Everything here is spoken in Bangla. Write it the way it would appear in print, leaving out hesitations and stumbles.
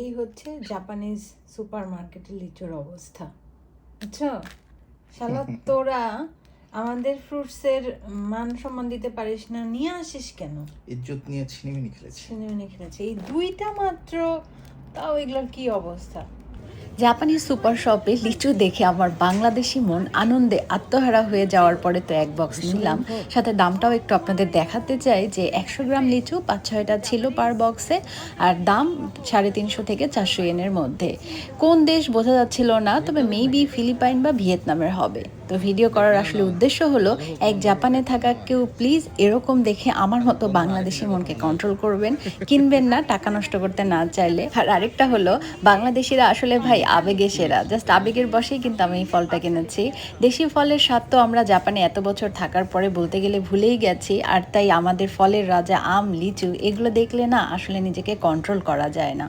এই হচ্ছে জাপানিজ সুপার মার্কেটের লিচুর অবস্থা, বুঝছো? শালা তোরা আমাদের ফ্রুটসের মান সম্মান দিতে পারিস না, নিয়ে আসিস কেন? ইজ্জত নিয়ে ছিনিমিনি খেলেছে। ছিনিমিনি খেলেছে এই দুইটা মাত্র, তাও এগুলোর কি অবস্থা। জাপানি সুপার শপে লিচু দেখে আমার বাংলাদেশি মন আনন্দে আত্মহারা হয়ে যাওয়ার পরে তো এক বক্স নিলাম। সাথে দামটাও একটু আপনাদের দেখাতে চাই যে 100 গ্রাম লিচু 5-6টা ছিল পার বক্সে, আর দাম 350 থেকে 400 ইয়েনের মধ্যে। কোন দেশ বোঝা যাচ্ছিল না, তবে মেবি ফিলিপাইন বা ভিয়েতনামের হবে। তো ভিডিও করার আসলে উদ্দেশ্য হলো এক জাপানে থাকা কেউ প্লিজ এরকম দেখে আমার মতো বাংলাদেশি মনকে কন্ট্রোল করবেন, কিনবেন না টাকা নষ্ট করতে না চাইলে। আর আরেকটা হলো বাংলাদেশিরা আসলে ভাই আবেগে সেরা, জাস্ট আবেগের বশেই কিন্তু আমি এই ফলটা কিনেছি। দেশি ফলের স্বাদ তো আমরা জাপানে এত বছর থাকার পরে বলতে গেলে ভুলেই গেছি, আর তাই আমাদের ফলের রাজা আম লিচু এগুলো দেখলে না আসলে নিজেকে কন্ট্রোল করা যায় না।